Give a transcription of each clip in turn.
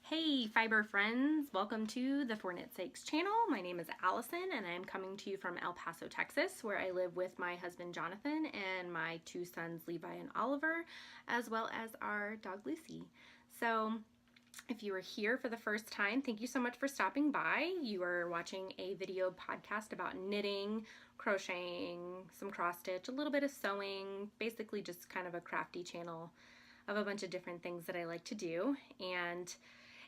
Hey fiber friends, welcome to the For Knit Sakes channel. My name is Allison and I'm coming to you from El Paso, Texas, where I live with my husband Jonathan and my two sons Levi and Oliver, as well as our dog Lucy. So if you are here for the first time, thank you so much for stopping by. You are watching a video podcast about knitting, crocheting, some cross stitch, a little bit of sewing, basically just kind of a crafty channel of a bunch of different things that I like to do. And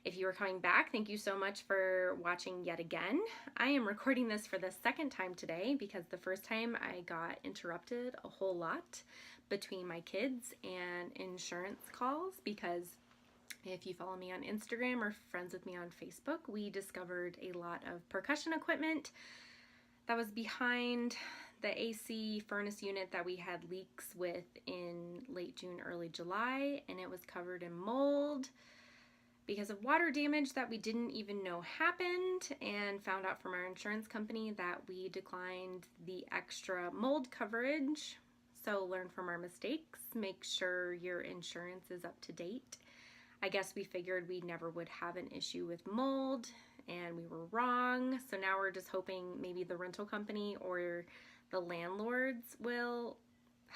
if you are coming back, thank you so much for watching yet again. I am recording this for the second time today because the first time I got interrupted a whole lot between my kids and insurance calls, because if you follow me on Instagram or friends with me on Facebook, we discovered a lot of percussion equipment that was behind the AC furnace unit that we had leaks with in late June, early July, and it was covered in mold because of water damage that we didn't even know happened, and found out from our insurance company that we declined the extra mold coverage. So learn from our mistakes, make sure your insurance is up to date. I guess we figured we never would have an issue with mold, and we were wrong. So now we're just hoping maybe the rental company or the landlords will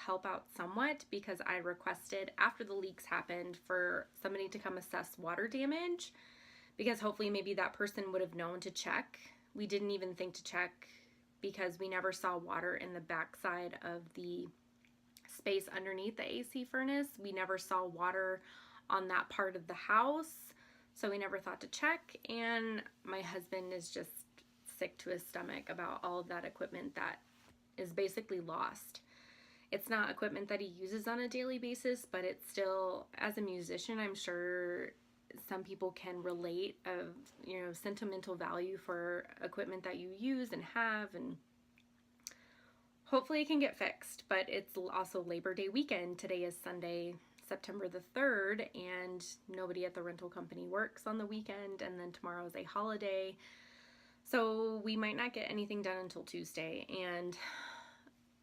help out somewhat, because I requested after the leaks happened for somebody to come assess water damage, because hopefully maybe that person would have known to check. We didn't even think to check because we never saw water in the backside of the space underneath the AC furnace. We never saw water on that part of the house, so we never thought to check. And my husband is just sick to his stomach about all of that equipment that is basically lost. It's not equipment that he uses on a daily basis, but it's still, as a musician, I'm sure some people can relate of, sentimental value for equipment that you use and have, and hopefully it can get fixed. But it's also Labor Day weekend. Today is Sunday, September the 3rd, and nobody at the rental company works on the weekend, and then tomorrow is a holiday. So we might not get anything done until Tuesday, and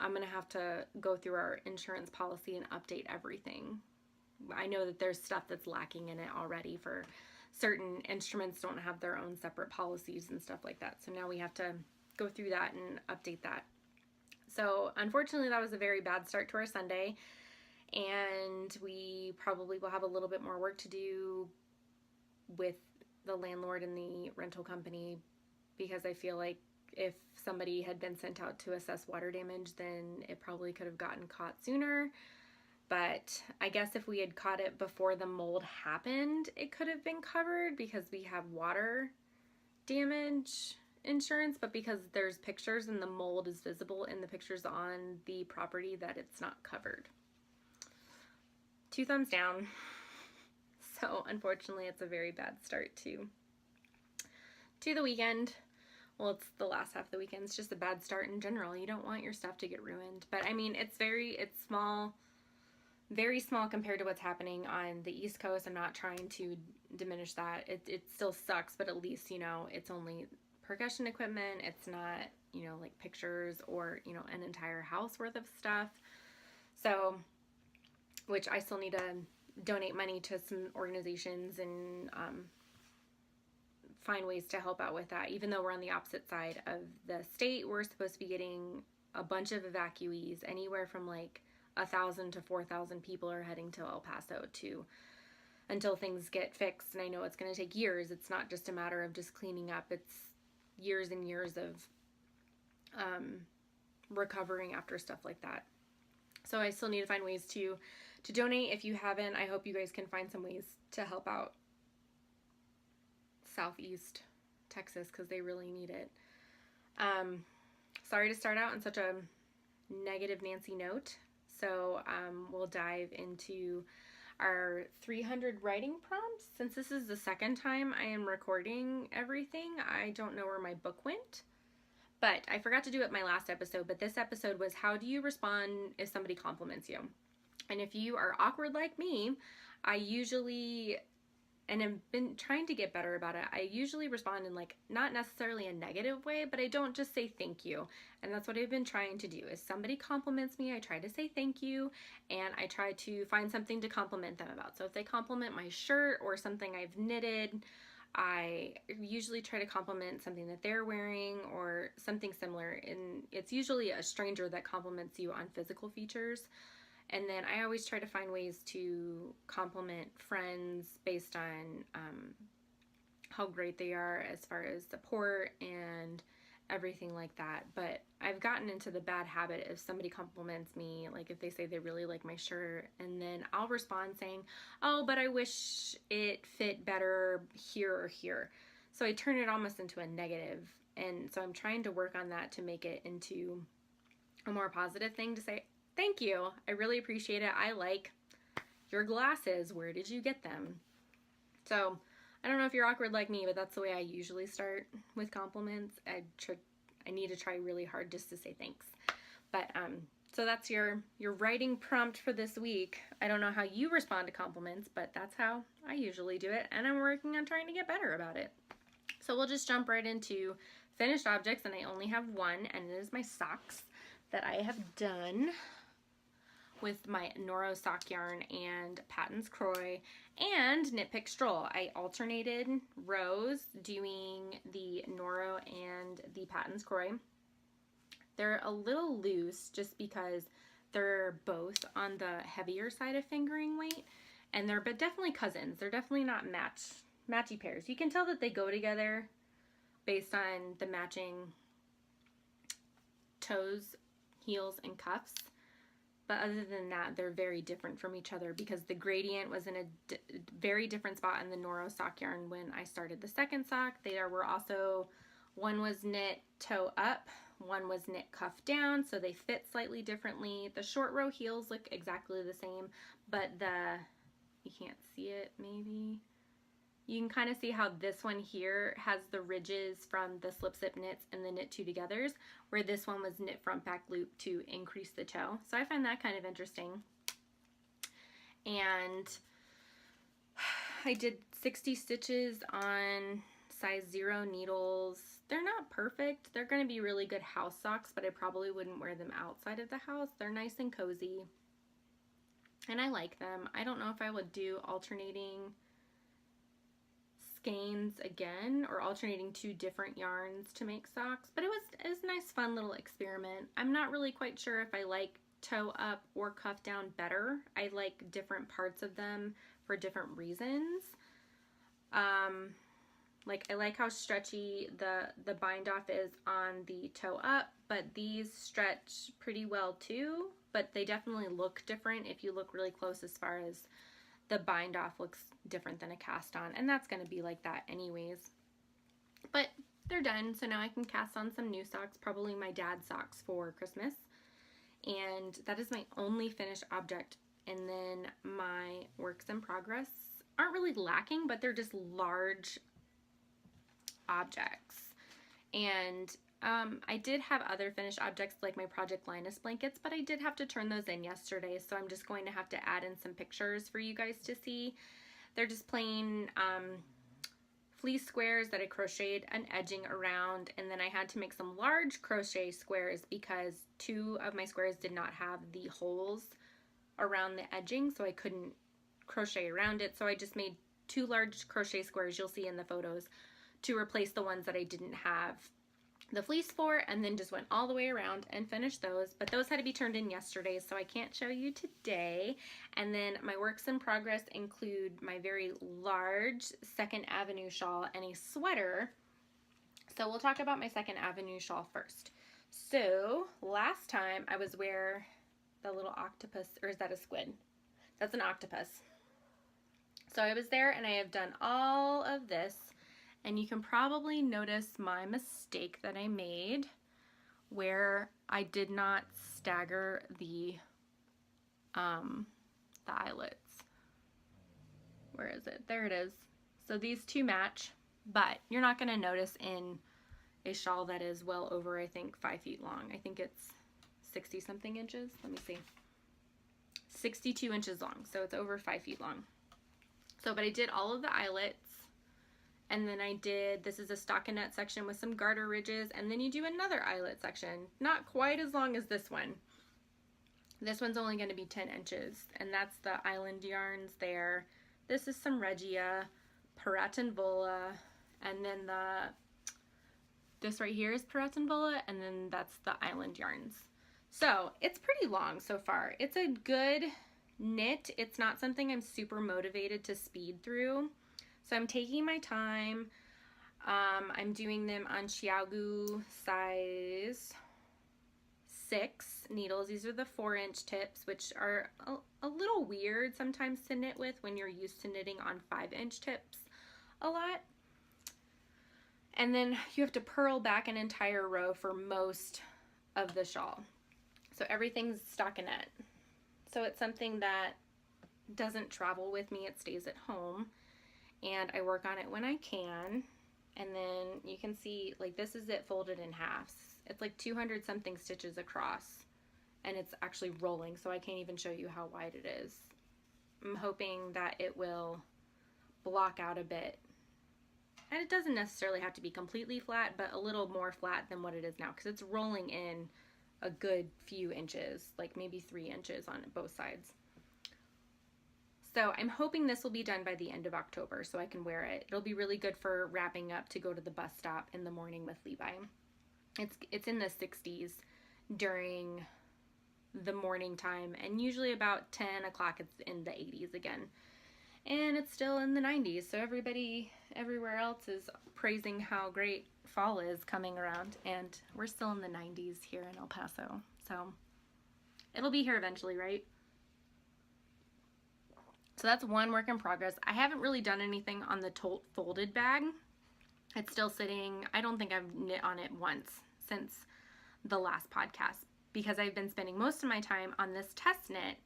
I'm going to have to go through our insurance policy and update everything. I know that there's stuff that's lacking in it already. For certain instruments don't have their own separate policies and stuff like that. So now we have to go through that and update that. So unfortunately, that was a very bad start to our Sunday, and we probably will have a little bit more work to do with the landlord and the rental company, because I feel like if somebody had been sent out to assess water damage, then it probably could have gotten caught sooner. But I guess if we had caught it before the mold happened, it could have been covered because we have water damage insurance. But because there's pictures and the mold is visible in the pictures on the property, that it's not covered. 2 thumbs down. So unfortunately, it's a very bad start to the weekend. Well, it's the last half of the weekend. It's just a bad start in general. You don't want your stuff to get ruined. But I mean, it's small, very small compared to what's happening on the East Coast. I'm not trying to diminish that. It still sucks, but at least, it's only percussion equipment. It's not, like pictures or, an entire house worth of stuff. So, which I still need to donate money to some organizations and, find ways to help out with that. Even though we're on the opposite side of the state, we're supposed to be getting a bunch of evacuees. Anywhere from like 1,000 to 4,000 people are heading to El Paso until things get fixed. And I know it's going to take years. It's not just a matter of just cleaning up. It's years and years of recovering after stuff like that. So I still need to find ways to donate. If you haven't, I hope you guys can find some ways to help out Southeast Texas, because they really need it. Sorry to start out on such a negative Nancy note. So we'll dive into our 300 writing prompts. Since this is the second time I am recording everything, I don't know where my book went. But I forgot to do it my last episode, but this episode was how do you respond if somebody compliments you? And if you are awkward like me, I usually and I've been trying to get better about it. I usually respond in like not necessarily a negative way, but I don't just say thank you. And that's what I've been trying to do. Is somebody compliments me, I try to say thank you, and I try to find something to compliment them about. So if they compliment my shirt or something I've knitted, I usually try to compliment something that they're wearing or something similar. And it's usually a stranger that compliments you on physical features. And then I always try to find ways to compliment friends based on how great they are as far as support and everything like that. But I've gotten into the bad habit if somebody compliments me, like if they say they really like my shirt, and then I'll respond saying, oh, but I wish it fit better here or here. So I turn it almost into a negative. And so I'm trying to work on that to make it into a more positive thing, to say, thank you, I really appreciate it. I like your glasses. Where did you get them? So I don't know if you're awkward like me, but that's the way I usually start with compliments. I need to try really hard just to say thanks. But so that's your writing prompt for this week. I don't know how you respond to compliments, but that's how I usually do it, and I'm working on trying to get better about it. So we'll just jump right into finished objects, and I only have one, and it is my socks that I have done with my Noro sock yarn and Patton's Croy and Knit Pick Stroll. I alternated rows doing the Noro and the Patton's Croy. They're a little loose just because they're both on the heavier side of fingering weight, and they're but definitely cousins. They're definitely not matchy pairs. You can tell that they go together based on the matching toes, heels, and cuffs. But other than that, they're very different from each other because the gradient was in a very different spot in the Noro sock yarn when I started the second sock. They were also, one was knit toe up, one was knit cuff down, so they fit slightly differently. The short row heels look exactly the same, but you can't see it maybe. You can kind of see how this one here has the ridges from the slip slip knits and the knit two togethers, where this one was knit front back loop to increase the toe. So I find that kind of interesting. And I did 60 stitches on size 0 needles. They're not perfect. They're going to be really good house socks, but I probably wouldn't wear them outside of the house. They're nice and cozy, and I like them. I don't know if I would do alternating skeins again or alternating 2 different yarns to make socks, but it was a nice fun little experiment. I'm not really quite sure if I like toe up or cuff down better. I like different parts of them for different reasons. Like I like how stretchy the bind off is on the toe up, but these stretch pretty well too, but they definitely look different if you look really close as far as the bind off looks different than a cast on, and that's going to be like that anyways. But they're done, so now I can cast on some new socks, probably my dad's socks for Christmas. And that is my only finished object. And then my works in progress aren't really lacking, but they're just large objects. And I did have other finished objects like my Project Linus blankets, but I did have to turn those in yesterday, so I'm just going to have to add in some pictures for you guys to see. They're just plain fleece squares that I crocheted an edging around, and then I had to make some large crochet squares because 2 of my squares did not have the holes around the edging, so I couldn't crochet around it. So I just made 2 large crochet squares, you'll see in the photos, to replace the ones that I didn't have the fleece for, and then just went all the way around and finished those. But those had to be turned in yesterday, so I can't show you today. And then my works in progress include my very large 2nd Avenue shawl and a sweater. So we'll talk about my 2nd Avenue shawl first. So last time I was where the little octopus, or is that a squid? That's an octopus. So I was there and I have done all of this. And you can probably notice my mistake that I made where I did not stagger the eyelets. Where is it? There it is. So these 2 match, but you're not going to notice in a shawl that is well over, I think, 5 feet long. I think it's 60 something inches. Let me see. 62 inches long, so it's over 5 feet long. So, but I did all of the eyelets, and then I did, this is a stockinette section with some garter ridges, and then you do another eyelet section. Not quite as long as this one. This one's only going to be 10 inches, and that's the island yarns there. This is some Regia, Paratinvola, and then this right here is Paratinvola, and then that's the island yarns. So it's pretty long so far. It's a good knit. It's not something I'm super motivated to speed through. So I'm taking my time. I'm doing them on Xiaogu size 6 needles. These are the 4-inch tips, which are a little weird sometimes to knit with when you're used to knitting on 5-inch tips a lot. And then you have to purl back an entire row for most of the shawl. So everything's stockinette. So it's something that doesn't travel with me. It stays at home, and I work on it when I can. And then you can see, like, this is it folded in halves. It's like 200 something stitches across, and it's actually rolling, so I can't even show you how wide it is. I'm hoping that it will block out a bit. And it doesn't necessarily have to be completely flat, but a little more flat than what it is now, because it's rolling in a good few inches, like maybe 3 inches on both sides. So I'm hoping this will be done by the end of October so I can wear it. It'll be really good for wrapping up to go to the bus stop in the morning with Levi. It's in the 60s during the morning time, and usually about 10 o'clock it's in the 80s again. And it's still in the 90s, so everybody everywhere else is praising how great fall is coming around, and we're still in the 90s here in El Paso. So it'll be here eventually, right? So that's one work in progress. I haven't really done anything on the tote folded bag. It's still sitting. I don't think I've knit on it once since the last podcast, because I've been spending most of my time on this test knit,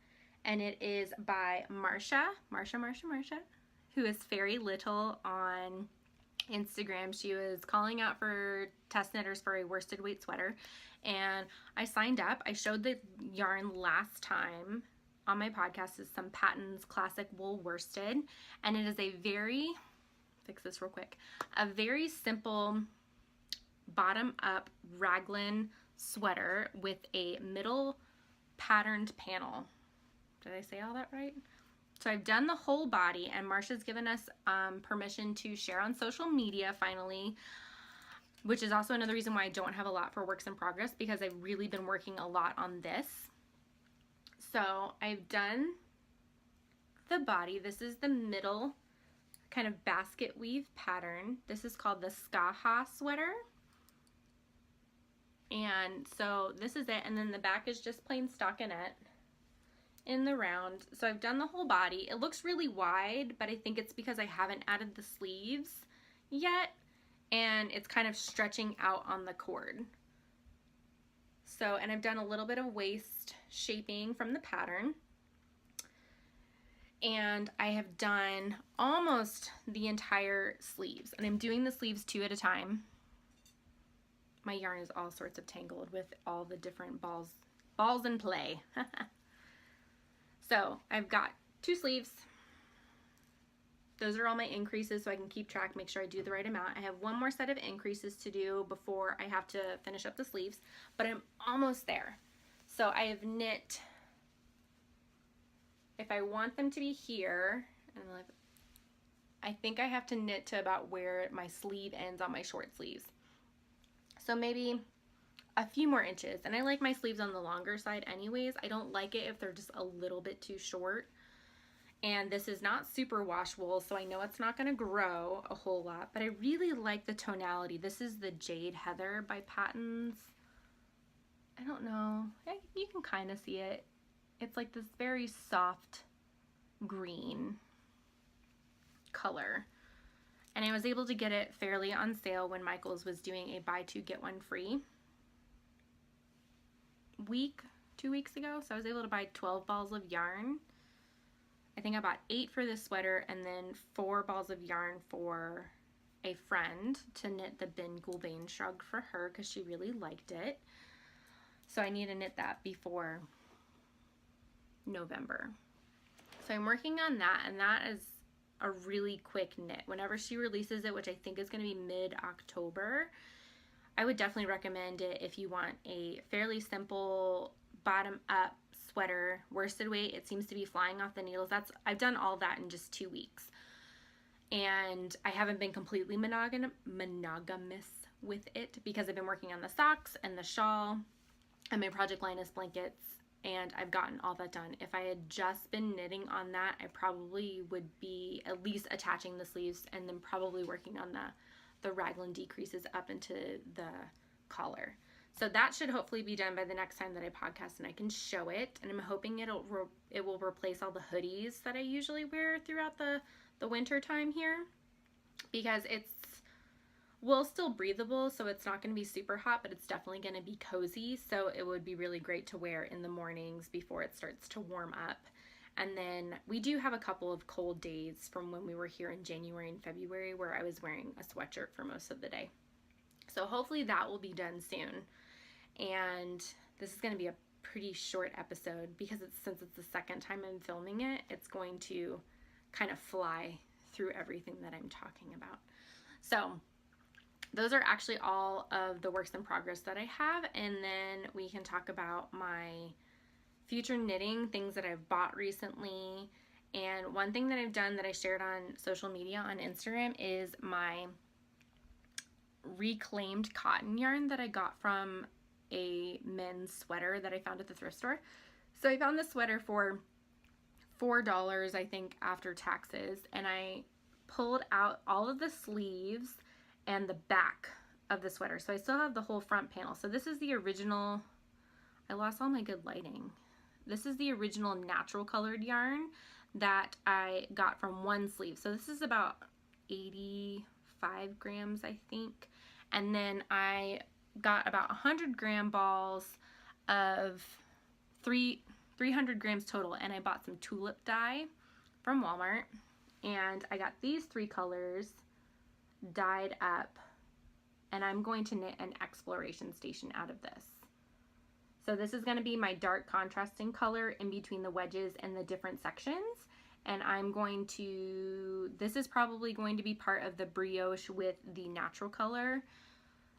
and it is by Marsha, who is Fairy Little on Instagram. She was calling out for test knitters for a worsted weight sweater, and I signed up. I showed the yarn last time on my podcast. Is some Patton's Classic Wool Worsted, and it is a very, fix this real quick, a very simple bottom up raglan sweater with a middle patterned panel. Did I say all that right? So I've done the whole body, and Marsha's given us permission to share on social media finally, which is also another reason why I don't have a lot for works in progress, because I've really been working a lot on this. So I've done the body. This is the middle kind of basket weave pattern. This is called the Skaha sweater. And so this is it, and then the back is just plain stockinette in the round. So I've done the whole body. It looks really wide, but I think it's because I haven't added the sleeves yet, and it's kind of stretching out on the cord. So, and I've done a little bit of waist shaping from the pattern, and I have done almost the entire sleeves, and I'm doing the sleeves 2 at a time. My yarn is all sorts of tangled with all the different balls in play. So I've got 2 sleeves. Those are all my increases, so I can keep track, make sure I do the right amount. I have one more set of increases to do before I have to finish up the sleeves, but I'm almost there. So I have knit, if I want them to be here, and I think I have to knit to about where my sleeve ends on my short sleeves. So maybe a few more inches, and I like my sleeves on the longer side anyways. I don't like it if they're just a little bit too short. And this is not super wash wool, so I know it's not going to grow a whole lot, but I really like the tonality. This is the Jade Heather by Patton's. I don't know, you can kind of see it. It's like this very soft green color. And I was able to get it fairly on sale when Michael's was doing a buy 2 get 1 free 2 weeks ago. So I was able to buy 12 balls of yarn. I think I bought 8 for this sweater, and then 4 balls of yarn for a friend to knit the Bin Gulbane shrug for her because she really liked it. So I need to knit that before November. So I'm working on that, and that is a really quick knit. Whenever she releases it, which I think is going to be mid-October, I would definitely recommend it if you want a fairly simple bottom-up sweater, worsted weight. It seems to be flying off the needles. I've done all that in just 2 weeks. And I haven't been completely monogamous with it because I've been working on the socks and the shawl and my Project Linus blankets, and I've gotten all that done. If I had just been knitting on that, I probably would be at least attaching the sleeves and then probably working on the raglan decreases up into the collar. So that should hopefully be done by the next time that I podcast and I can show it. And I'm hoping it will replace all the hoodies that I usually wear throughout the winter time here, because will still breathable, so it's not going to be super hot, but it's definitely going to be cozy. So it would be really great to wear in the mornings before it starts to warm up. And then we do have a couple of cold days from when we were here in January and February where I was wearing a sweatshirt for most of the day. So hopefully that will be done soon. And this is going to be a pretty short episode because since it's the second time I'm filming it, it's going to kind of fly through everything that I'm talking about. So those are actually all of the works in progress that I have, and then we can talk about my future knitting, things that I've bought recently. And one thing that I've done that I shared on social media on Instagram is my reclaimed cotton yarn that I got from a men's sweater that I found at the thrift store. So I found this sweater for $4, I think, after taxes, and I pulled out all of the sleeves and the back of the sweater. So I still have the whole front panel. So this is the original, I lost all my good lighting. This is the original natural colored yarn that I got from one sleeve. So this is about 85 grams, I think. And then I got about 100-gram balls of 300 grams total. And I bought some tulip dye from Walmart. And I got these 3 colors dyed up, and I'm going to knit an exploration station out of this. So this is going to be my dark contrasting color in between the wedges and the different sections, and this is probably going to be part of the brioche with the natural color.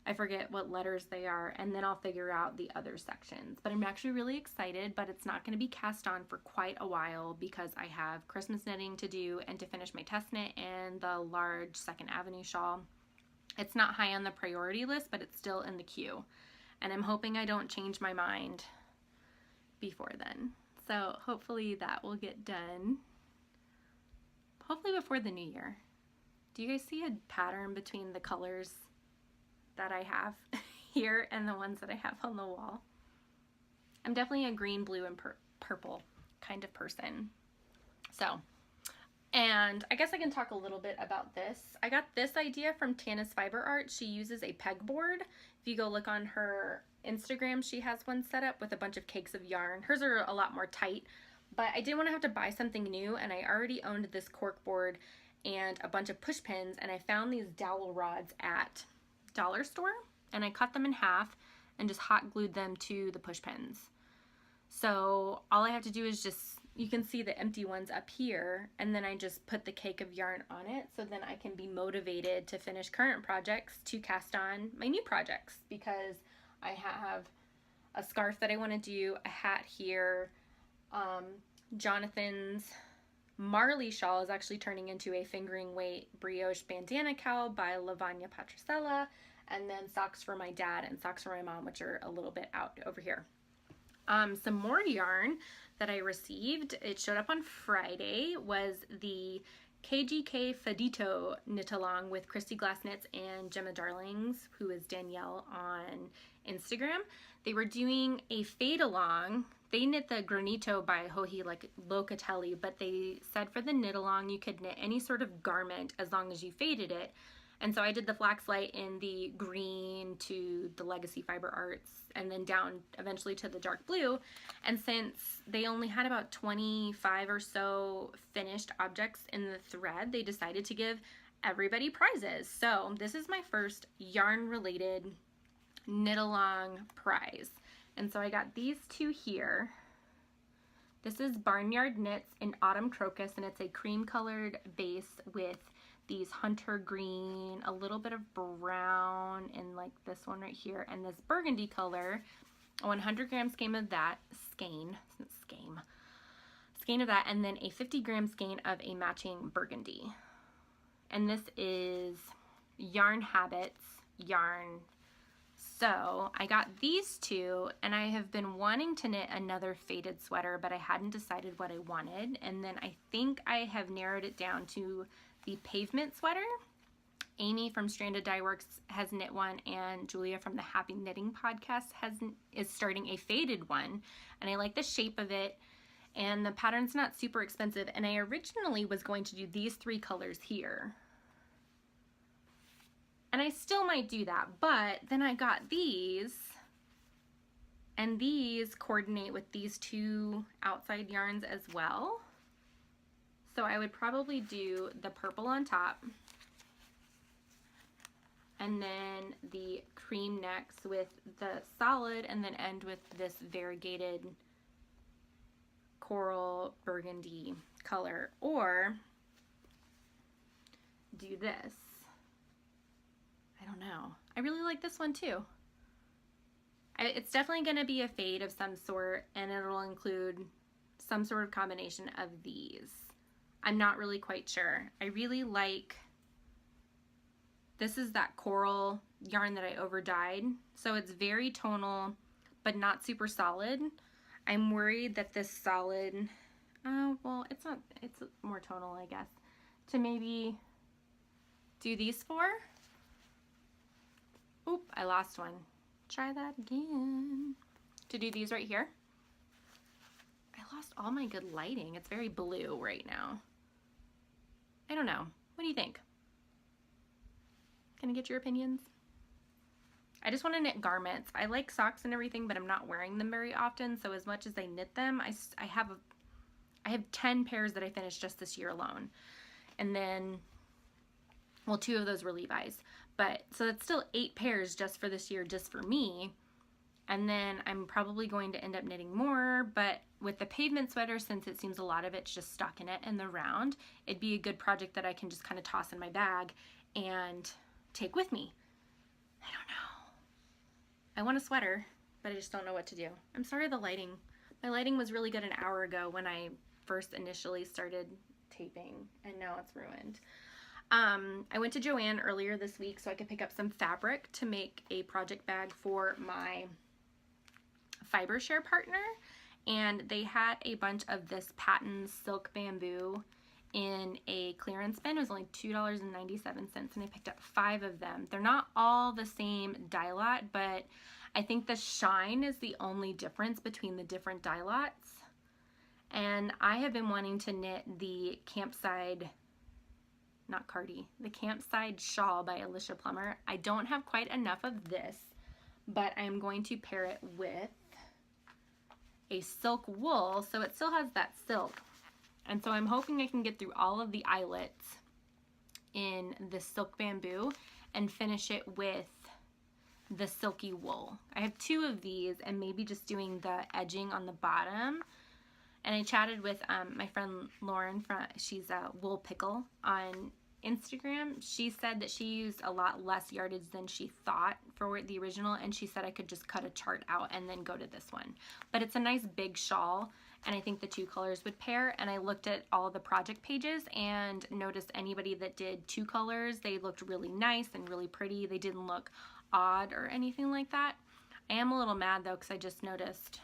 I forget what letters they are, and then I'll figure out the other sections. But I'm actually really excited, but it's not going to be cast on for quite a while because I have Christmas knitting to do and to finish my test knit and the large 2nd Avenue shawl. It's not high on the priority list, but it's still in the queue. And I'm hoping I don't change my mind before then. So hopefully that will get done. Hopefully before the new year. Do you guys see a pattern between the colors that I have here and the ones that I have on the wall? I'm definitely a green, blue, and purple kind of person. So, and I guess I can talk a little bit about this. I got this idea from Tana's Fiber Art. She uses a pegboard. If you go look on her Instagram, she has one set up with a bunch of cakes of yarn. Hers are a lot more tight, but I didn't want to have to buy something new, and I already owned this cork board and a bunch of push pins, and I found these dowel rods at dollar store, and I cut them in half and just hot glued them to the push pins. So all I have to do is you can see the empty ones up here, and then I just put the cake of yarn on it, so then I can be motivated to finish current projects to cast on my new projects, because I have a scarf that I want to do, a hat here, Jonathan's Marley shawl is actually turning into a fingering weight brioche bandana cowl by Lavanya Patricella, and then socks for my dad and socks for my mom, which are a little bit out over here. Some more yarn that I received, it showed up on Friday, was the KGK Fedito knit along with Christy Glass Knits and Gemma Darlings, who is Danielle on Instagram. They were doing a fade along. They knit the Granito by Joji Locatelli, but they said for the knit along you could knit any sort of garment as long as you faded it. And so I did the flax light in the green to the Legacy Fiber Arts and then down eventually to the dark blue. And since they only had about 25 or so finished objects in the thread, they decided to give everybody prizes. So this is my first yarn related knit along prize. And so I got these 2 here. This is Barnyard Knits in Autumn Crocus, and it's a cream colored base with these hunter green, a little bit of brown, and like this one right here, and this burgundy color. A 100 gram skein of that, skein of that, and then a 50 gram skein of a matching burgundy. And this is Yarn Habits yarn. So I got these two, and I have been wanting to knit another faded sweater, but I hadn't decided what I wanted. And then I think I have narrowed it down to the pavement sweater. Amy from Stranded Dye Works has knit one, and Julia from the Happy Knitting Podcast is starting a faded one. And I like the shape of it, and the pattern's not super expensive. And I originally was going to do these 3 colors here. And I still might do that, but then I got these, and these coordinate with these 2 outside yarns as well. So I would probably do the purple on top, and then the cream next with the solid, and then end with this variegated coral burgundy color, or do this. I don't know. I really like this one too. It's definitely going to be a fade of some sort, and it'll include some sort of combination of these. I'm not really quite sure. I really like, this is that coral yarn that I over dyed, so it's very tonal but not super solid. I'm worried that this solid, well, it's not, it's more tonal, I guess, to maybe do these 4. Oop, I lost one. Try that again. To do these right here. I lost all my good lighting. It's very blue right now. I don't know. What do you think? Can I get your opinions? I just want to knit garments. I like socks and everything, but I'm not wearing them very often. So as much as I knit them, I have 10 pairs that I finished just this year alone. And then, well, 2 of those were Levi's. But so that's still 8 pairs just for this year, just for me. And then I'm probably going to end up knitting more, but with the pavement sweater, since it seems a lot of it's just stuck in it in the round, it'd be a good project that I can just kind of toss in my bag and take with me. I don't know. I want a sweater, but I just don't know what to do. I'm sorry the lighting. My lighting was really good an hour ago when I first initially started taping, and now it's ruined. I went to Joann earlier this week so I could pick up some fabric to make a project bag for my fiber share partner, and they had a bunch of this patent silk bamboo in a clearance bin. It was only $2.97, and I picked up 5 of them. They're not all the same dye lot, but I think the shine is the only difference between the different dye lots. And I have been wanting to knit the Campside, not Cardi, the Campside Shawl by Alicia Plummer. I don't have quite enough of this, but I'm going to pair it with a silk wool, so it still has that silk. And so I'm hoping I can get through all of the eyelets in the silk bamboo and finish it with the silky wool. I have 2 of these, and maybe just doing the edging on the bottom. And I chatted with my friend Lauren, she's a Wool Pickle on Instagram. She said that she used a lot less yardage than she thought for the original, and she said I could just cut a chart out and then go to this one. But it's a nice big shawl, and I think the 2 colors would pair. And I looked at all the project pages and noticed anybody that did 2 colors, they looked really nice and really pretty. They didn't look odd or anything like that. I am a little mad though, because I just noticed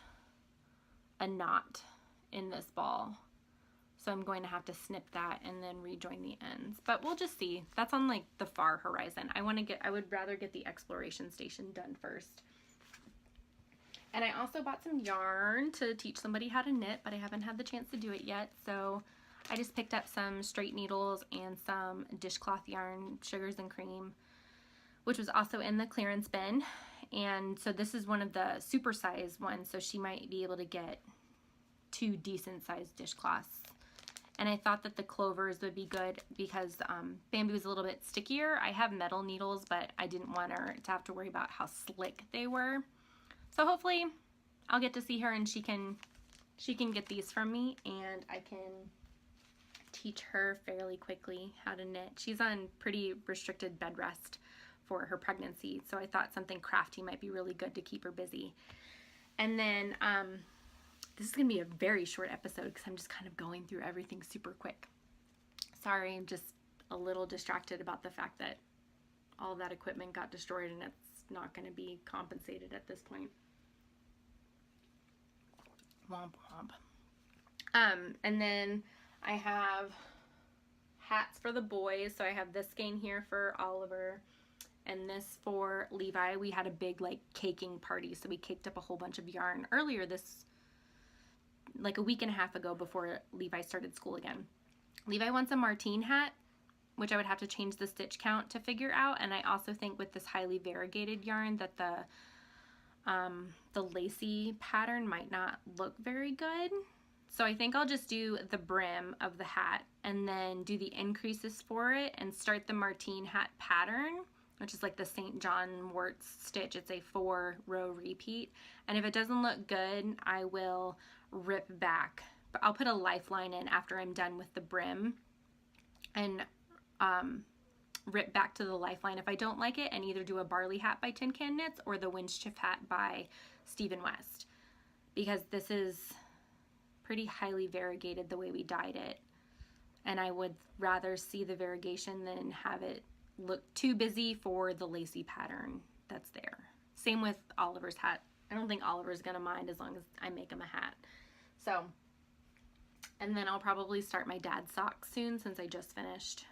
a knot in this ball, so I'm going to have to snip that and then rejoin the ends, but we'll just see. That's on like the far horizon. I would rather get the exploration station done first. And I also bought some yarn to teach somebody how to knit, but I haven't had the chance to do it yet, so I just picked up some straight needles and some dishcloth yarn, sugars and cream, which was also in the clearance bin. And so this is one of the super size ones, so she might be able to get 2 decent sized dishcloths. And I thought that the clovers would be good because bamboo is a little bit stickier. I have metal needles, but I didn't want her to have to worry about how slick they were. So hopefully I'll get to see her and she can she can get these from me and I can teach her fairly quickly how to knit. She's on pretty restricted bed rest for her pregnancy, so I thought something crafty might be really good to keep her busy. And then this is gonna be a very short episode because I'm just kind of going through everything super quick. Sorry, I'm just a little distracted about the fact that all that equipment got destroyed and it's not going to be compensated at this point. Womp womp. And then I have hats for the boys. So I have this skein here for Oliver and this for Levi. We had a big like caking party, so we caked up a whole bunch of yarn earlier like a week and a half ago before Levi started school again. Levi wants a Martine hat, which I would have to change the stitch count to figure out, and I also think with this highly variegated yarn that the lacy pattern might not look very good. So I think I'll just do the brim of the hat and then do the increases for it and start the Martine hat pattern, which is like the St. John Worts stitch. It's a 4-row repeat, and if it doesn't look good, I will rip back. But I'll put a lifeline in after I'm done with the brim and rip back to the lifeline if I don't like it, and either do a barley hat by Tin Can Knits or the windchiff hat by Stephen West, because this is pretty highly variegated the way we dyed it, and I would rather see the variegation than have it look too busy for the lacy pattern that's there. Same with Oliver's hat. I don't think Oliver's gonna mind as long as I make him a hat. So, and then I'll probably start my dad's socks soon since I just finished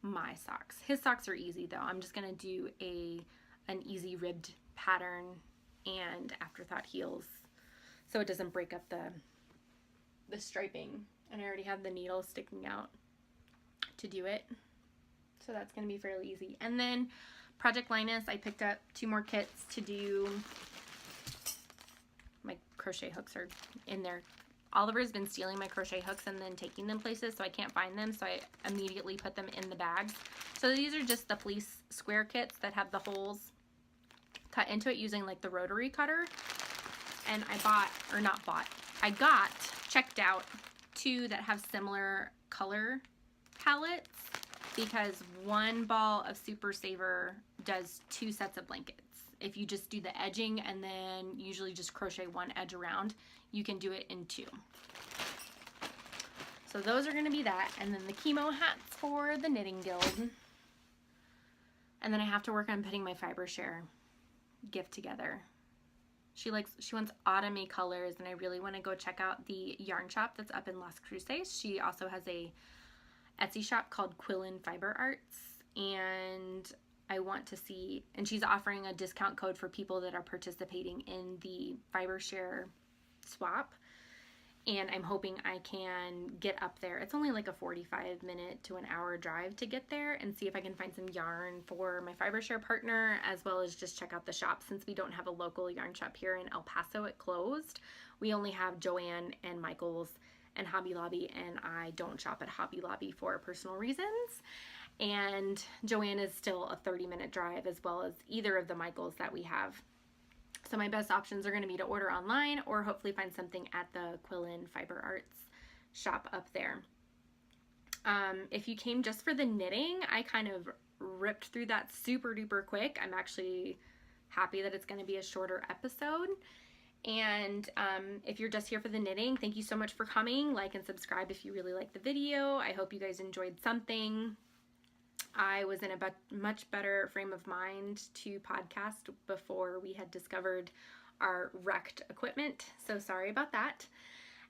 my socks. His socks are easy though. I'm just gonna do an easy ribbed pattern and afterthought heels so it doesn't break up the striping, and I already have the needle sticking out to do it, so that's gonna be fairly easy. And then Project Linus, I picked up 2 more kits to do. My crochet hooks are in there. Oliver's been stealing my crochet hooks and then taking them places, so I can't find them, so I immediately put them in the bags. So these are just the police square kits that have the holes cut into it using like the rotary cutter. And I got checked out 2 that have similar color palettes, because one ball of Super Saver does 2 sets of blankets. If you just do the edging and then usually just crochet 1 edge around, you can do it in 2. So those are going to be that, and then the chemo hats for the Knitting Guild. And then I have to work on putting my fiber share gift together. She wants autumny colors, and I really want to go check out the yarn shop that's up in Las Cruces. She also has a Etsy shop called Quillin Fiber Arts, and I want to see, and she's offering a discount code for people that are participating in the fiber share swap, and I'm hoping I can get up there. It's only like a 45-minute to an hour drive to get there, and see if I can find some yarn for my fiber share partner, as well as just check out the shop. Since we don't have a local yarn shop here in El Paso, it closed. We only have Joann and Michael's and Hobby Lobby, and I don't shop at Hobby Lobby for personal reasons. And Joann is still a 30-minute drive, as well as either of the Michaels that we have. So my best options are going to be to order online or hopefully find something at the Quillin Fiber Arts shop up there. If you came just for the knitting, I kind of ripped through that super duper quick. I'm actually happy that it's going to be a shorter episode. And if you're just here for the knitting, thank you so much for coming. Like and subscribe if you really like the video. I hope you guys enjoyed something. I was in a much better frame of mind to podcast before we had discovered our wrecked equipment, so sorry about that.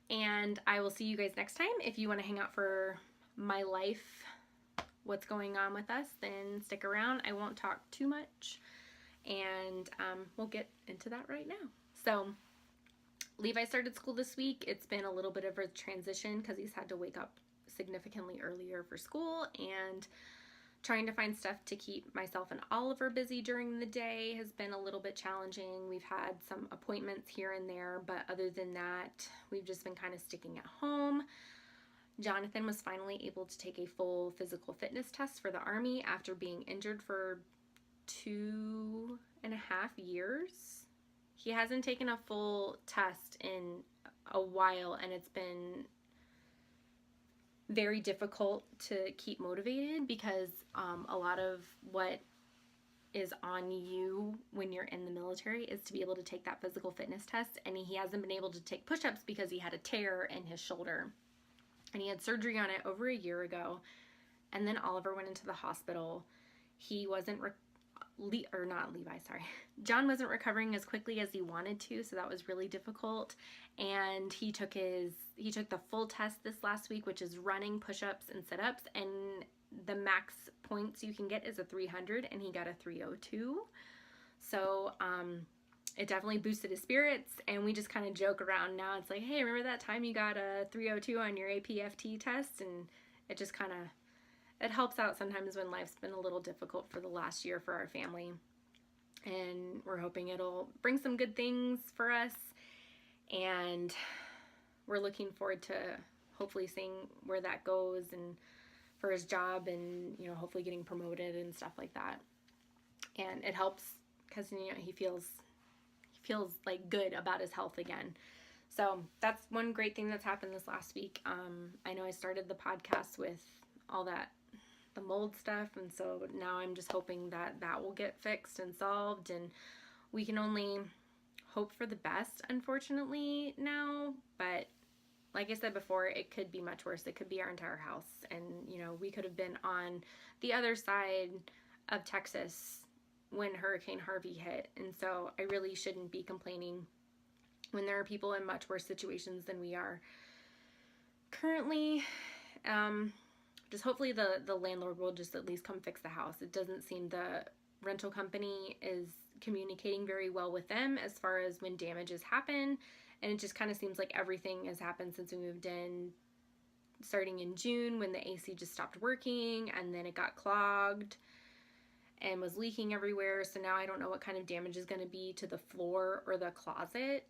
And I will see you guys next time. If you want to hang out for my life, what's going on with us, then stick around. I won't talk too much, and we'll get into that right now. So Levi started school this week. It's been a little bit of a transition because he's had to wake up significantly earlier for school, and trying to find stuff to keep myself and Oliver busy during the day has been a little bit challenging. We've had some appointments here and there, but other than that, we've just been kind of sticking at home. Jonathan was finally able to take a full physical fitness test for the Army after being injured for 2.5 years. He hasn't taken a full test in a while, and it's been very difficult to keep motivated because a lot of what is on you when you're in the military is to be able to take that physical fitness test, and he hasn't been able to take push-ups because he had a tear in his shoulder, and he had surgery on it over a year ago. And then Oliver went into the hospital. He wasn't John wasn't recovering as quickly as he wanted to, so that was really difficult. And he took the full test this last week, which is running, push-ups, and sit-ups, and the max points you can get is a 300, and he got a 302. So it definitely boosted his spirits, and we just kind of joke around now. It's like, hey, remember that time you got a 302 on your APFT test? And it just kind of, it helps out sometimes when life's been a little difficult for the last year for our family. And we're hoping it'll bring some good things for us, and we're looking forward to hopefully seeing where that goes, and for his job, and hopefully getting promoted and stuff like that. And it helps because he feels like good about his health again. So that's one great thing that's happened this last week. I know I started the podcast with all that, the mold stuff, and so now I'm just hoping that will get fixed and solved, and we can only hope for the best, unfortunately, now. But like I said before, it could be much worse. It could be our entire house, and we could have been on the other side of Texas when Hurricane Harvey hit. And so I really shouldn't be complaining when there are people in much worse situations than we are currently. Just hopefully the landlord will just at least come fix the house. It doesn't seem the rental company is communicating very well with them as far as when damages happen. And it just kind of seems like everything has happened since we moved in, starting in June when the AC just stopped working, and then it got clogged and was leaking everywhere. So now I don't know what kind of damage is going to be to the floor or the closet.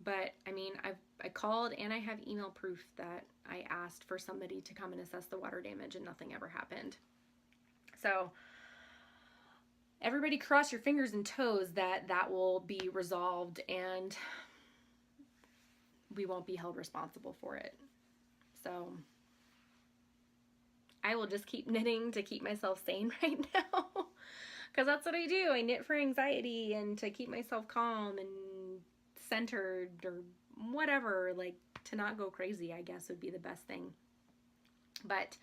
But I mean, I called, and I have email proof that I asked for somebody to come and assess the water damage, and nothing ever happened. So everybody cross your fingers and toes that will be resolved, and we won't be held responsible for it. So I will just keep knitting to keep myself sane right now, because that's what I do. I knit for anxiety and to keep myself calm and centered, or whatever, like to not go crazy, I guess would be the best thing. But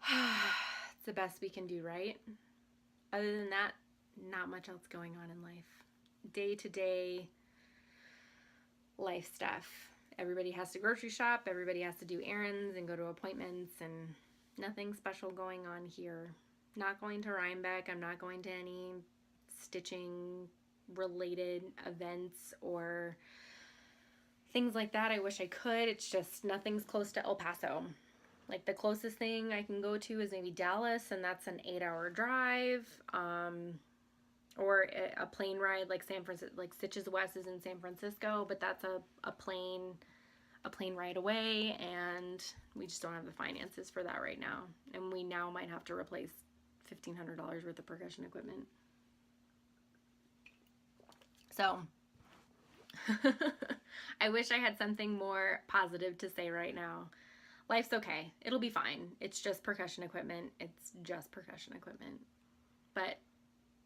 it's the best we can do, right? Other than that, not much else going on in life. Day-to-day life stuff. Everybody has to grocery shop, everybody has to do errands and go to appointments, and nothing special going on here. Not going to Rhinebeck. I'm not going to any stitching related events or things like that. I wish I could. It's just nothing's close to El Paso. Like the closest thing I can go to is maybe Dallas, and that's an 8-hour drive, or a plane ride like San Francisco, like Stitches West is in San Francisco, but that's a plane ride away, and we just don't have the finances for that right now. And we now might have to replace $1,500 worth of percussion equipment. So I wish I had something more positive to say right now. Life's okay. It'll be fine. It's just percussion equipment. It's just percussion equipment. But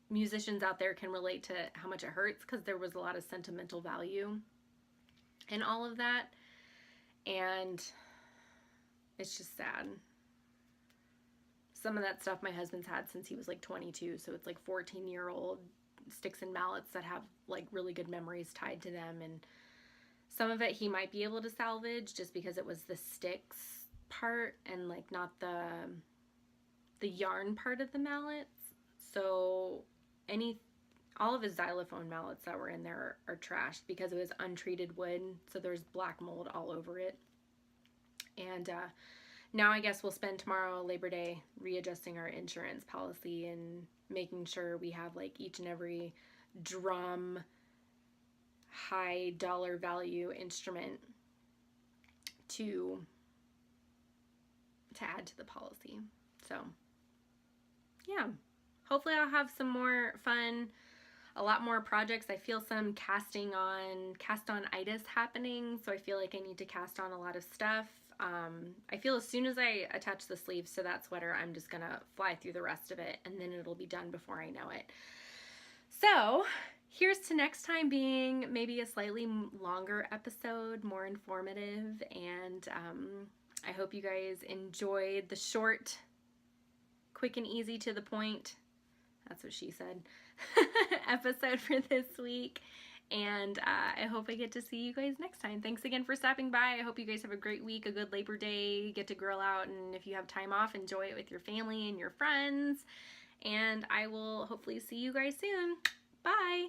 musicians out there can relate to how much it hurts, because there was a lot of sentimental value in all of that. And it's just sad. Some of that stuff my husband's had since he was like 22. So it's like 14-year-old sticks and mallets that have like really good memories tied to them, and some of it he might be able to salvage just because it was the sticks part and like not the yarn part of the mallets. So all of his xylophone mallets that were in there are trashed because it was untreated wood, so there's black mold all over it. And now I guess we'll spend tomorrow, Labor Day, readjusting our insurance policy and making sure we have like each and every drum high dollar value instrument to add to the policy. So yeah, hopefully I'll have some more fun a lot more projects. I feel some cast-on-itis happening, so I feel like I need to cast on a lot of stuff. I feel as soon as I attach the sleeves to that sweater, I'm just gonna fly through the rest of it, and then it'll be done before I know it. So here's to next time being maybe a slightly longer episode, more informative, and I hope you guys enjoyed the short, quick and easy to the point, that's what she said, episode for this week. And I hope I get to see you guys next time. Thanks again for stopping by. I hope you guys have a great week, a good Labor Day, get to grill out, and if you have time off, enjoy it with your family and your friends. And I will hopefully see you guys soon. Bye!